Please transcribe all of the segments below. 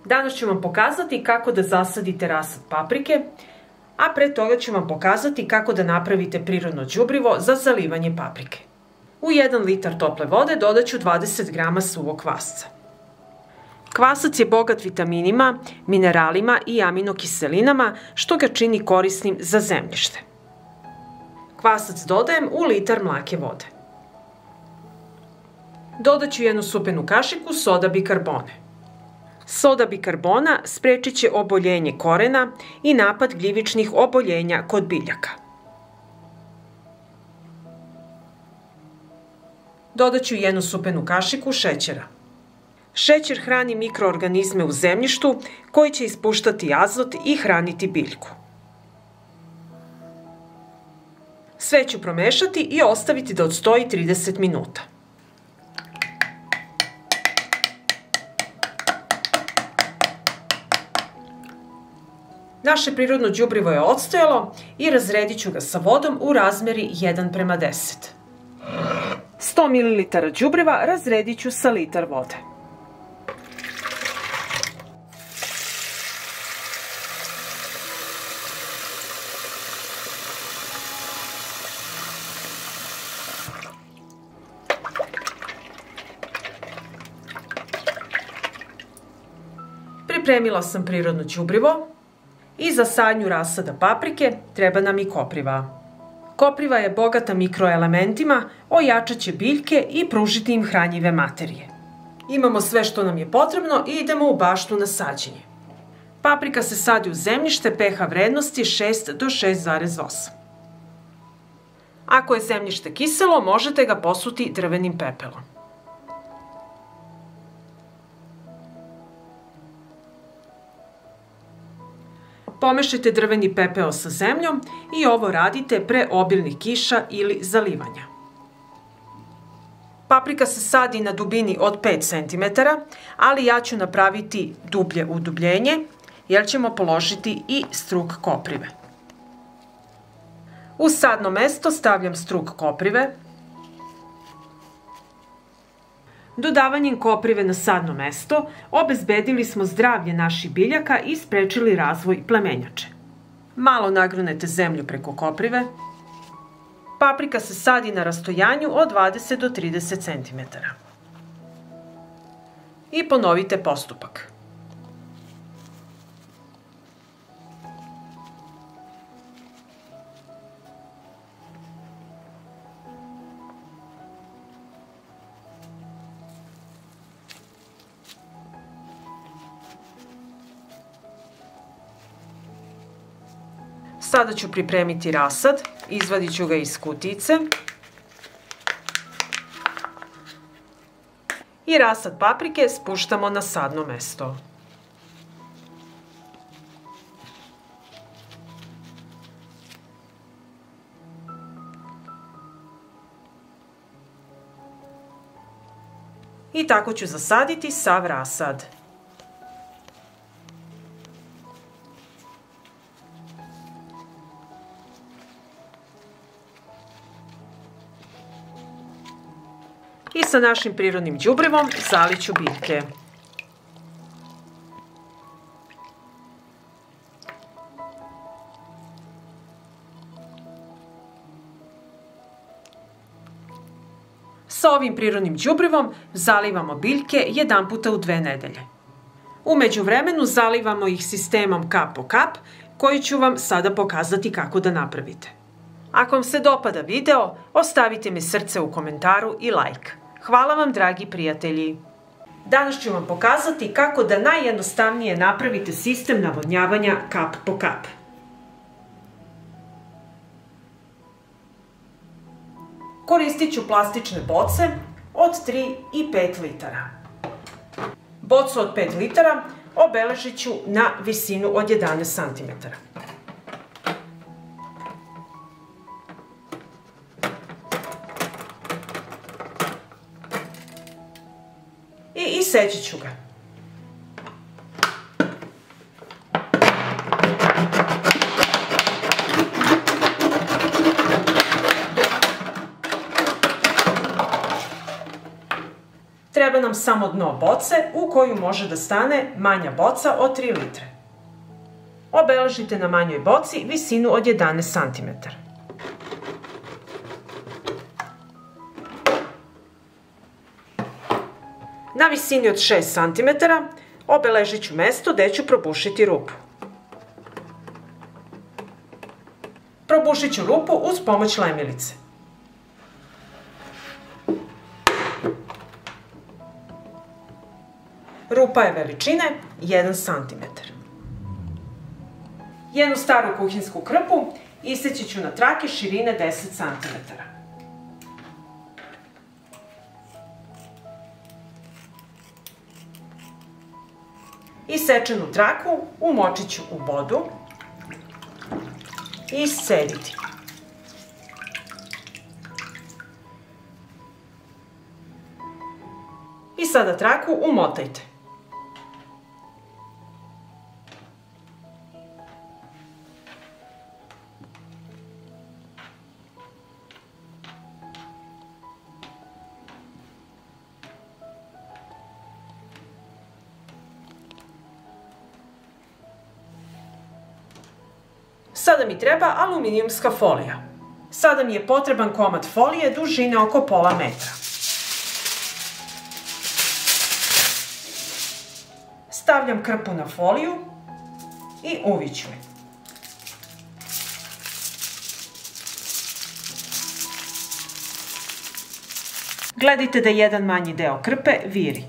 Danas ću vam pokazati kako da zasadite rasad paprike, a pre toga ću vam pokazati kako da napravite prirodno đubrivo za zalivanje paprike. U 1 litar tople vode dodat ću 20 g suvog kvasca. Kvasac je bogat vitaminima, mineralima i aminokiselinama, što ga čini korisnim za zemljište. Kvasac dodajem u litar mlake vode. Dodat ću 1 supenu kašiku soda bikarbone. Soda bikarbona sprečit će oboljenje korena i napad gljivičnih oboljenja kod biljaka. Dodat ću 1 supenu kašiku šećera. Šećer hrani mikroorganizme u zemljištu koji će ispuštati azot i hraniti biljku. Sve ću promešati i ostaviti da odstoji 30 minuta. Naše prirodno đubrivo je odstojalo i razredit ću ga sa vodom u razmeri 1:10. 100 ml đubriva razredit ću sa litar vode. Pripremila sam prirodno đubrivo. I za sadnju rasada paprike treba nam i kopriva. Kopriva je bogata mikroelementima, ojačat će biljke i pružiti im hranjive materije. Imamo sve što nam je potrebno i idemo u baštu na sađenje. Paprika se sadi u zemljište pH vrednosti 6 do 6,8. Ako je zemljište kiselo, možete ga posuti drvenim pepelom. Pomešajte drveni pepeo sa zemljom i ovo radite pre obilnih kiša ili zalivanja. Paprika se sadi na dubini od 5 cm, ali ja ću napraviti dublje udubljenje jer ćemo položiti i struk koprive. U sadno mesto stavljam struk koprive. Dodavanjem koprive na sadno mesto obezbedili smo zdravlje naših biljaka i sprečili razvoj plemenjače. Malo nagrunete zemlju preko koprive. Paprika se sadi na rastojanju od 20 do 30 cm. I ponovite postupak. Sada ću pripremiti rasad, izvadit ću ga iz kutice i rasad paprike spuštamo na sadno mesto. I tako ću zasaditi sav rasad. I sa našim prirodnim đubrivom zaliću biljke. Sa ovim prirodnim đubrivom zalivamo biljke jedan puta u 2 nedelje. U međuvremenu zalivamo ih sistemom kap po kap, koji ću vam sada pokazati kako da napravite. Ako vam se dopada video, ostavite mi srce u komentaru i like. Hvala vam, dragi prijatelji! Danas ću vam pokazati kako da najjednostavnije napravite sistem navodnjavanja kap po kap. Koristit ću plastične boce od 3 i 5 litara. Bocu od 5 litara obeležit ću na visinu od 11 cm. I iseći ću ga. Treba Treba nam samo dno boce u koju može da stane manja boca od 3 litre. Obeležite na manjoj boci visinu od 11 cm. Na visini od 6 cm obeležit ću mesto gde ću probušiti rupu. Probušit ću rupu uz pomoć lemilice. Rupa je veličine 1 cm. Jednu staru kuhinsku krpu iseći ću na trake širine 10 cm. Isečenu traku umočit ću u vodu i iscediti. I sada traku umotajte. Sada mi treba aluminijumska folija. Sada mi je potreban komad folije dužine oko pola metra. Stavljam krpu na foliju i uviću je. Gledajte da jedan manji deo krpe viri.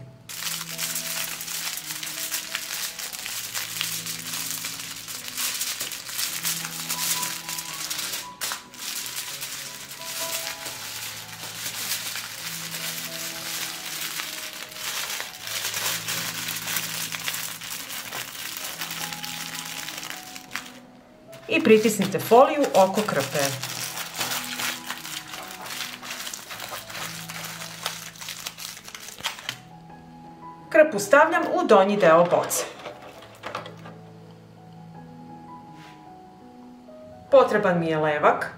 I pritisnite foliju oko krpe. Krpu stavljam u donji deo boce. Potreban mi je levak.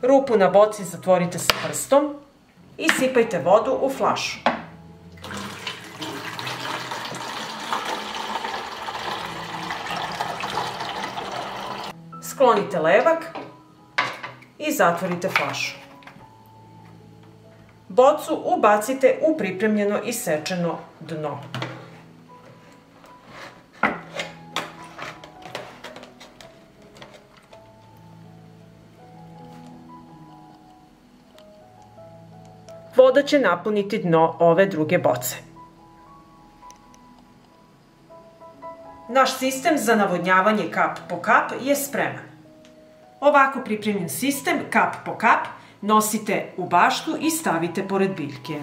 Rupu na boci zatvorite sa prstom i sipajte vodu u flašu. Sklonite levak i zatvorite flašu. Bocu ubacite u pripremljeno isečeno dno. Voda će napuniti dno ove druge boce. Naš sistem za navodnjavanje kap po kap je spreman. Ovako pripremljen sistem kap po kap nosite u baštu i stavite pored biljke.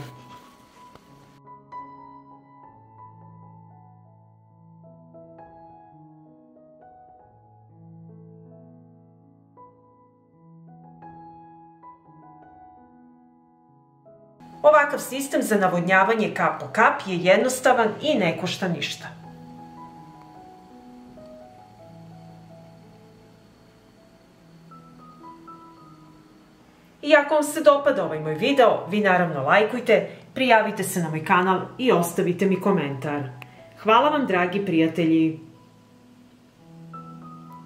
Ovakav sistem za navodnjavanje kap po kap je jednostavan i ne košta ništa. I ako vam se dopada ovaj moj video, vi naravno lajkujte, prijavite se na moj kanal i ostavite mi komentar. Hvala vam, dragi prijatelji!